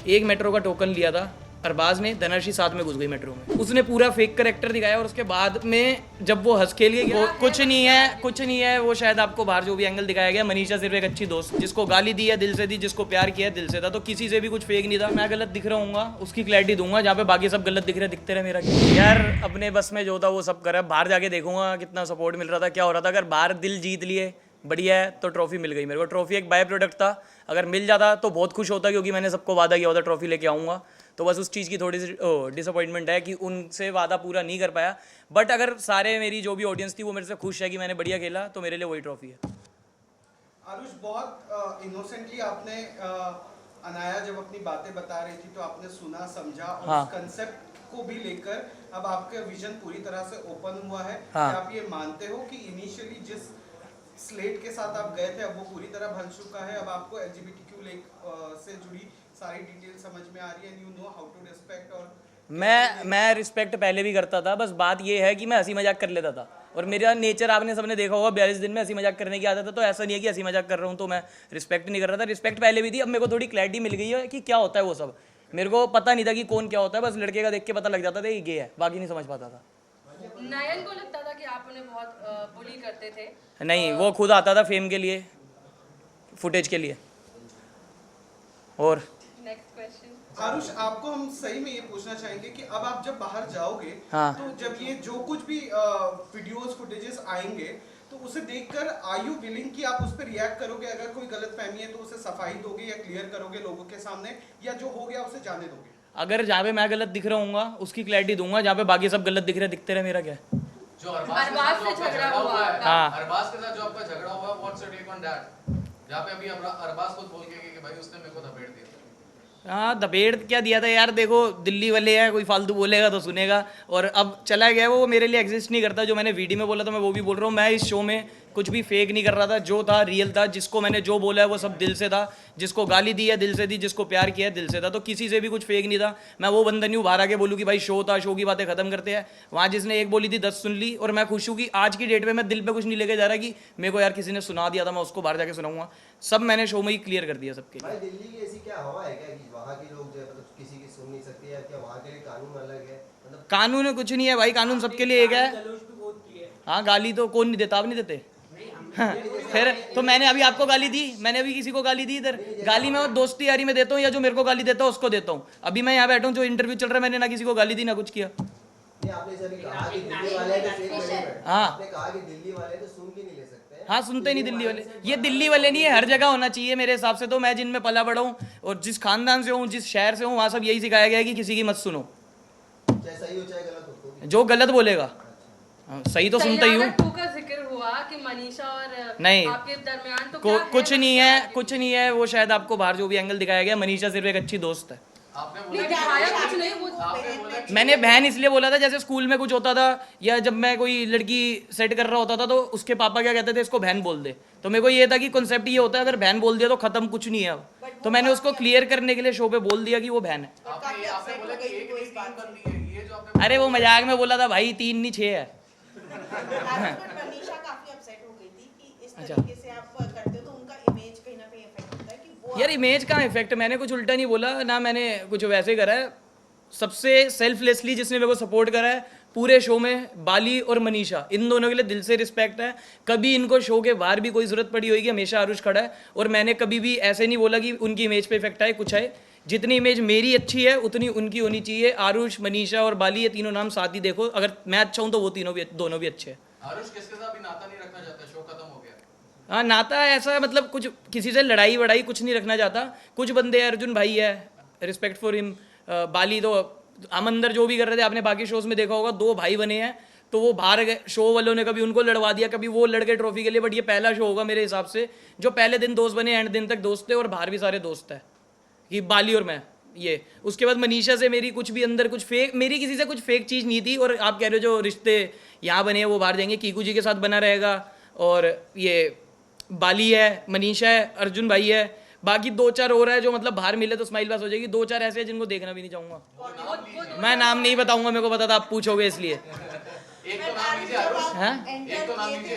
एक मेट्रो का टोकन लिया था अरबाज ने, धनर्षि साथ में घुस गई मेट्रो में। उसने पूरा फेक करेक्टर दिखाया और उसके बाद में जब वो हंस खेल गई, कुछ नहीं है वो शायद आपको बाहर जो भी एंगल दिखाया गया, मनीषा सिर्फ एक अच्छी दोस्त, जिसको गाली दी है दिल से दी, जिसको प्यार किया है दिल से था, तो किसी से भी कुछ फेक नहीं था। मैं गलत दिख रहा हूँ उसकी क्लैरिटी दूंगा, जहाँ पे बाकी सब गलत दिख रहे दिखते रहे। मेरा यार अपने बस में जो था वो सब करा, बाहर जाके देखूंगा कितना सपोर्ट मिल रहा था, क्या हो रहा था। अगर बाहर दिल जीत लिए बढ़िया है, तो ट्रॉफी मिल गई मेरे को। ट्रॉफी एक बाय प्रोडक्ट था, अगर मिल जाता तो बहुत खुश होता, क्योंकि मैंने सबको वादा किया होता ट्रॉफी लेके आऊँगा। तो बस उस चीज़ की थोड़ी सी डिसअपॉइंटमेंट है कि उनसे वादा पूरा नहीं कर पाया। बट अगर सारे मेरी जो भी ऑडियंस थी वो मेरे से खुश है कि मैंने बढ़िया खेला, तो मेरे लिए वही ट्रॉफी है। आरुष, बहुत इनोसेंटली आपने अनाया जब अपनी बातें बता रही थी तो आपने सुना समझा और हाँ। उस कंसेप्ट को भी लेकर अब आपका विजन पूरी तरह से ओपन हुआ है। हाँ। क्या आप ये मानते हो कि इनिशियली जिस स्लेट के साथ आप गए थे अब वो पूरी तरह भर चुका है, अब आपको एलजीबीटीक्यू से जुड़ी सारी डिटेल समझ में आ रही है, you know how to respect? और मैं रिस्पेक्ट पहले भी करता था, बस बात ये है कि मैं हंसी मजाक कर लेता था, और मेरा नेचर आपने सबने देखा होगा 42 दिन में हंसी मजाक करने की आदत है। तो ऐसा नहीं है कि हंसी मजाक कर रहा हूँ तो मैं रिस्पेक्ट नहीं कर रहा था, रिस्पेक्ट पहले भी थी। अब मेरे को थोड़ी क्लैरिटी मिल गई है कि क्या होता है वो सब। मेरे को पता नहीं था कि कौन क्या होता है, बस लड़के का देख के पता लग जाता था ये गे है, बाकी नहीं समझ पाता था। नयन को लगता था कि आप उन्हें बहुत बुली करते थे। नहीं, वो खुद आता था फेम के लिए, फुटेज के लिए। और नेक्स्ट क्वेश्चन आरुष, आपको हम सही में ये पूछना चाहेंगे कि अब आप जब बाहर जाओगे, हाँ। तो जब ये जो कुछ भी वीडियोस फुटेजेस आएंगे तो उसे देखकर आर यू विलिंग कि आप उस पर रिएक्ट करोगे? अगर कोई गलत फहमी है तो उसे सफाई दोगे या क्लियर करोगे लोगों के सामने, या जो हो गया उसे जाने दोगे? अगर जहाँ पे मैं गलत दिख रहा हूँ उसकी क्लैरिटी दूंगा, जहाँ पे बाकी सब गलत दिख रहे दिखते रहे। मेरा क्या है? जो अरबाज से झगड़ा हुआ है। हाँ। अरबाज के साथ जो आपका झगड़ा हुआ, what's your take on that? जहाँ पे अभी अरबाज खुद बोल के कि भाई उसने मेरे को धपेड़ दिया। हाँ, दपेड़ क्या दिया था यार, देखो दिल्ली वाले हैं, कोई फालतू बोलेगा तो सुनेगा, और अब चला गया वो मेरे लिए एग्जिस्ट नहीं करता। जो मैंने वीडियो में बोला था मैं वो भी बोल रहा हूँ, मैं इस शो में कुछ भी फेक नहीं कर रहा था, जो था रियल था, जिसको मैंने जो बोला है वो सब दिल से था, जिसको गाली दी है दिल से दी, जिसको प्यार किया है दिल से था, तो किसी से भी कुछ फेक नहीं था। मैं वो बंदा नहीं हूँ बाहर आके बोलूँ कि भाई शो था, शो की बातें खत्म करते हैं। वहाँ जिसने एक बोली थी 10 सुन ली, और मैं खुश हूँ कि आज की डेट में मैं दिल पे कुछ नहीं लेके जा रहा कि मेरे को यार किसी ने सुना दिया था मैं उसको बाहर जाके सुनाऊंगा। सब मैंने शो में ही क्लियर कर दिया सबके। भाई दिल्ली की ऐसी क्या हवा है क्या कि वहाँ के लोग जो है मतलब किसी की सुन नहीं सकते, या क्या वहाँ के लिए कानून अलग है? मतलब कानून कुछ नहीं है भाई, कानून सबके लिए एक है। हाँ, गाली तो कौन नहीं देता, आप नहीं देते? हाँ, फिर तो मैंने अभी आपको गाली दी, मैंने अभी किसी को गाली दी इधर? गाली मैं दोस्ती यारी में देता हूँ, या जो मेरे को गाली देता हूँ उसको देता हूँ। अभी मैं यहाँ बैठा हूँ, जो इंटरव्यू चल रहा है, मैंने ना किसी को गाली दी ना कुछ किया। नहीं, आपने जैसे अभी कहा कि दिल्ली वाले हैं तो सेफ नहीं है। हाँ। आपने कहा कि दिल्ली वाले हैं तो सुन के नहीं ले सकते हैं। हाँ, सुनते नहीं दिल्ली वाले। ये दिल्ली वाले नहीं है, हर जगह होना चाहिए मेरे हिसाब से। तो मैं जिनमें पला बड़ा हूँ और जिस खानदान से हूँ, जिस शहर से हूँ, वहाँ सब यही सिखाया गया है कि किसी की मत सुनो, चाहे सही हो चाहे गलत हो तो भी। जो गलत बोलेगा। हाँ, सही तो सुनता ही हूँ। सयाना 2 का जिक्र हुआ कि मनीषा और नहीं, आपके दरमियान तो क्या कुछ नहीं है, कुछ नहीं है। वो शायद आपको बाहर जो भी एंगल दिखाया गया, मनीषा सिर्फ एक अच्छी दोस्त है। आपने नहीं बोला दिखाया कुछ नहीं वो। आपने बोला कि मैंने बहन इसलिए बोला था, जैसे स्कूल में कुछ होता था या जब मैं कोई लड़की सेट कर रहा होता था तो उसके पापा क्या कहते थे, इसको बहन बोल दे। तो मेरे को ये था कि कॉन्सेप्ट ये होता है, अगर बहन बोल दिया तो खत्म, कुछ नहीं है अब। तो मैंने उसको क्लियर करने के लिए शो पे बोल दिया कि वो बहन है। आपने बोला कि एक नहीं 3 बनती है, ये जो आपने अरे वो मजाक में बोला था भाई, 3 नहीं 6 है। मनीषा काफी अपसेट हो गई थी कि इस अच्छा। तरीके से आप करते हो तो उनका इमेज कहीं ना कहीं इफेक्ट होता है कि वो यार इमेज का इफेक्ट, मैंने कुछ उल्टा नहीं बोला ना, मैंने कुछ वैसे करा है। सबसे सेल्फलेसली जिसने मेरे को सपोर्ट करा है पूरे शो में, बाली और मनीषा, इन दोनों के लिए दिल से रिस्पेक्ट है। कभी इनको शो के बाहर भी कोई ज़रूरत पड़ी होगी, हमेशा आरुष खड़ा है। और मैंने कभी भी ऐसे नहीं बोला कि उनकी इमेज पे इफेक्ट आए, कुछ है। जितनी इमेज मेरी अच्छी है उतनी उनकी होनी चाहिए। आरुष, मनीषा और बाली, ये तीनों नाम साथ ही देखो। अगर मैं अच्छा हूँ तो वो तीनों भी, दोनों भी अच्छे हैं। आरुष किसके साथ भी नाता नहीं रखना चाहता, शो खत्म हो गया। हाँ, नाता ऐसा है, मतलब कुछ किसी से लड़ाई वड़ाई कुछ नहीं रखना चाहता। कुछ बंदे, अर्जुन भाई है, रिस्पेक्ट फॉर हिम। बाली तो हम अंदर जो भी कर रहे थे, आपने बाकी शोज में देखा होगा, 2 भाई बने हैं। तो वो बाहर गए, शो वालों ने कभी उनको लड़वा दिया, कभी वो लड़के ट्रॉफी के लिए। बट ये पहला शो होगा मेरे हिसाब से जो पहले दिन दोस्त बने, एंड दिन तक दोस्त थे, और बाहर भी सारे दोस्त है कि बाली और मैं। ये उसके बाद मनीषा से मेरी कुछ भी अंदर कुछ फेक, मेरी किसी से कुछ फेक चीज़ नहीं थी। और आप कह रहे हो जो रिश्ते यहाँ बने हैं वो बाहर जाएंगे, कीकू जी के साथ बना रहेगा। और ये बाली है, मनीषा है, अर्जुन भाई है, बाकी 2-4 और है जो मतलब बाहर मिले तो स्माइल पास हो जाएगी। 2-4 ऐसे हैं जिनको देखना भी नहीं चाहूँगा। मैं नाम नहीं बताऊँगा, मेरे को पता था आप पूछोगे इसलिए। एक तो नाम लीजिए आरुष, हैं? एक तो नाम लीजिए,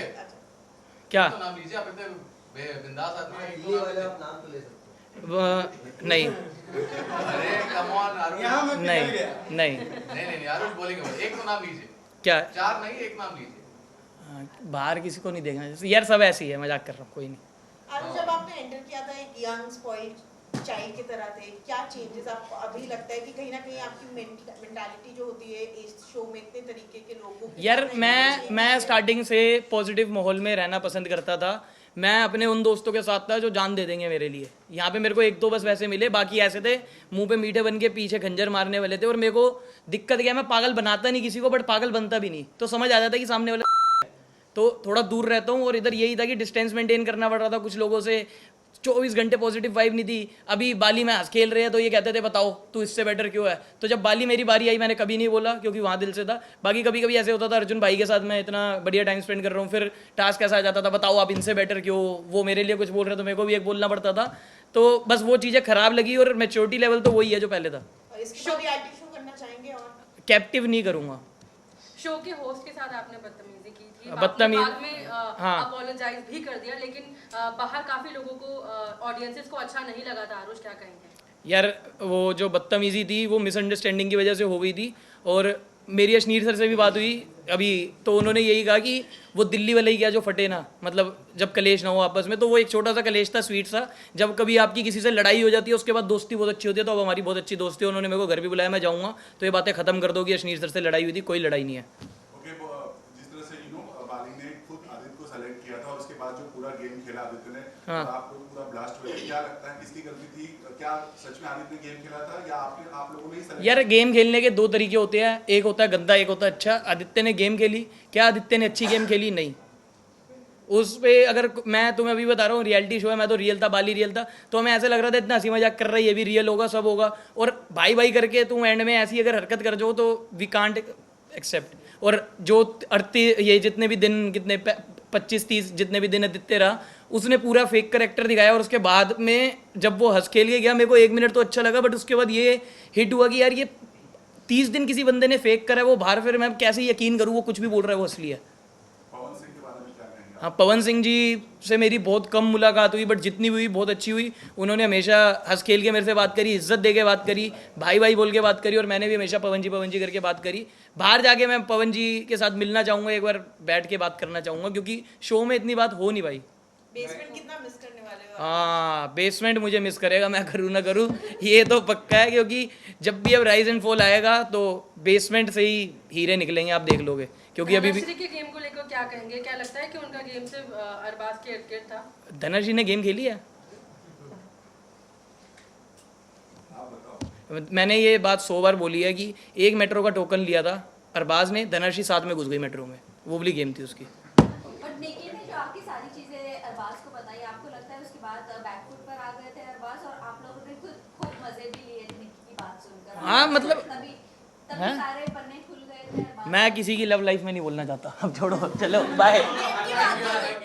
क्या? एक तो नाम लीजिए। आप इतने बिंदास आदमी हैं, एक तो दिल्ली नाम वाले लीजिए। आप नाम तो ले सकते नहीं अरे कम ऑन आरुष यहाँ मैं नहीं पिघल गया। नहीं नहीं आरुष बोलेंगे वो। एक तो नाम लीजिए, क्या 4 नहीं, एक नाम लीजिए। बाहर किसी को नहीं देखना यार, सब ऐसी है, मजाक कर रहा हूँ, कोई नहीं। आज जब आपने एंटर किया था एक यंग स्पॉइल्ड चाइल्ड की तरह थे, क्या चेंजेस आपको अभी लगता है कि कहीं ना कहीं आपकी मेंटालिटी जो होती है इस शो में इतने तरीके के लोगों के यार साथ मैं engage है? स्टार्टिंग से पॉजिटिव माहौल में रहना पसंद करता था। मैं अपने उन दोस्तों के साथ था जो जान दे देंगे मेरे लिए। यहाँ पे मेरे को एक दो बस वैसे मिले, बाकी ऐसे थे मुंह पे मीठे बन के पीछे खंजर मारने वाले थे। और मेरे को दिक्कत क्या है, मैं पागल बनाता नहीं किसी को, बट पागल बनता भी नहीं, तो समझ आ जाता कि सामने वाला तो थोड़ा दूर रहता हूँ। और इधर यही था कि डिस्टेंस मेंटेन करना पड़ रहा था कुछ लोगों से। 24 घंटे पॉजिटिव वाइब नहीं थी। अभी बाली में हंस खेल रहे हैं तो ये कहते थे बताओ तू इससे बेटर क्यों है। तो जब बाली मेरी बारी आई मैंने कभी नहीं बोला, क्योंकि वहाँ दिल से था। बाकी कभी कभी ऐसे होता था अर्जुन भाई के साथ मैं इतना बढ़िया टाइम स्पेंड कर रहा हूँ, फिर टास्क ऐसा आ जाता था बताओ आप इनसे बेटर क्यों, वो मेरे लिए कुछ बोल रहे तो मेरे को भी एक बोलना पड़ता था। तो बस वो चीज़ें खराब लगी। और मैच्योरिटी लेवल तो वही है जो पहले था। और इसके बाद रियलिटी शो करना चाहेंगे और कैप्टिव नहीं करूँगा। शो के होस्ट के साथ आपने बदतमीजी की थी, बदतमीज- बाद में हाँ। अपोलोजाइज भी कर दिया, लेकिन बाहर काफी लोगों को ऑडियंसेस को अच्छा नहीं लगा था। आरुष क्या कहेंगे? यार वो जो बदतमीजी थी वो मिसअंडरस्टैंडिंग की वजह से हो गई थी। और मेरी अशनीर सर से भी बात हुई अभी, तो उन्होंने यही कहा कि वो दिल्ली वाले ही क्या जो फटे ना, मतलब जब कलेश ना हो आपस में। तो वो एक छोटा सा कलेश था, स्वीट सा। जब कभी आपकी किसी से लड़ाई हो जाती है उसके बाद दोस्ती बहुत अच्छी होती है, तो अब हमारी बहुत अच्छी दोस्ती है। उन्होंने मेरे को घर भी बुलाया, मैं जाऊँगा तो ये बातें खत्म कर दो कि अशनीर सर से लड़ाई हुई थी, कोई लड़ाई नहीं है। ओके, जिस तरह से बाली ने खुद आदित्य को सेलेक्ट किया था और उसके बाद जो पूरा गेम खेला आदित्य ने, हाँ। और आप लोग पूरा ब्लास्ट हुए, क्या लगता है किसकी गलती थी? क्या सच में आदित्य ने गेम खेला था या आप लोगों ने ही select यार गेम खेलने के दो तरीके होते हैं, एक होता है गंदा, एक होता है अच्छा। आदित्य ने गेम खेली, क्या आदित्य ने अच्छी गेम खेली? नहीं। उस पे अगर मैं तुम्हें अभी बता रहा हूँ रियलिटी शो है, मैं तो रियल था, बाली रियल था, तो हमें ऐसे लग रहा था इतना हंसी मजाक कर रहा है, ये भी रियल होगा, सब होगा। और भाई भाई करके तुम एंड में ऐसी अगर हरकत कर जाओ तो वी कांट एक्सेप्ट। और जो 38 ये जितने भी दिन, कितने 25-30 जितने भी दिन आदित्य रहा, उसने पूरा फेक करेक्टर दिखाया। और उसके बाद में जब वो हंस खेल के गया, मेरे को 1 मिनट तो अच्छा लगा, बट उसके बाद ये हिट हुआ कि यार ये 30 दिन किसी बंदे ने फेक करा है, वो बाहर, फिर मैं कैसे यकीन करूँ वो कुछ भी बोल रहा है वो असली है। पवन सिंह के बारे में क्या कहेंगे? हाँ, पवन सिंह जी से मेरी बहुत कम मुलाकात हुई, बट जितनी हुई बहुत अच्छी हुई। उन्होंने हमेशा हंस खेल के मेरे से बात करी, इज्जत दे के बात करी, भाई भाई बोल के बात करी। और मैंने भी हमेशा पवन जी करके बात करी। बाहर जाके मैं पवन जी के साथ मिलना चाहूँगा, एक बार बैठ के बात करना चाहूँगा, क्योंकि शो में इतनी बात हो नहीं भाई। बेसमेंट कितना मिस करने वाले हो? हाँ, बेसमेंट मुझे मिस करेगा, मैं करूँ ना करूँ ये तो पक्का है। क्योंकि जब भी अब राइज एंड फॉल आएगा तो बेसमेंट से ही हीरे निकलेंगे, आप देख लोगे। क्योंकि अभी भी धनश्री के गेम को लेकर क्या कहेंगे? क्या लगता है कि उनका गेम सिर्फ अरबाज के इर्द-गिर्द था? धनश्री ने गेम खेली है। मैंने ये बात 100 बार बोली है कि एक मेट्रो का टोकन लिया था अरबाज ने, धनश्री साथ में घुस गई मेट्रो में, वो वाली गेम थी उसकी। बट नेकी ने जो आपकी सारी चीजें अरबाज को बताई, आपको लगता है उसके बाद बैकफुट पर आ गए थे अरबाज और आप लोगों ने खुद खूब मजे भी लिए नेकी की बात सुनकर? हाँ, मतलब तभी हैं? सारे पन्ने खुल गए थे अरबाज। मैं किसी की लव लाइफ में नहीं बोलना चाहता, अब छोड़ो, चलो बाय। की बात कर रहे हैं।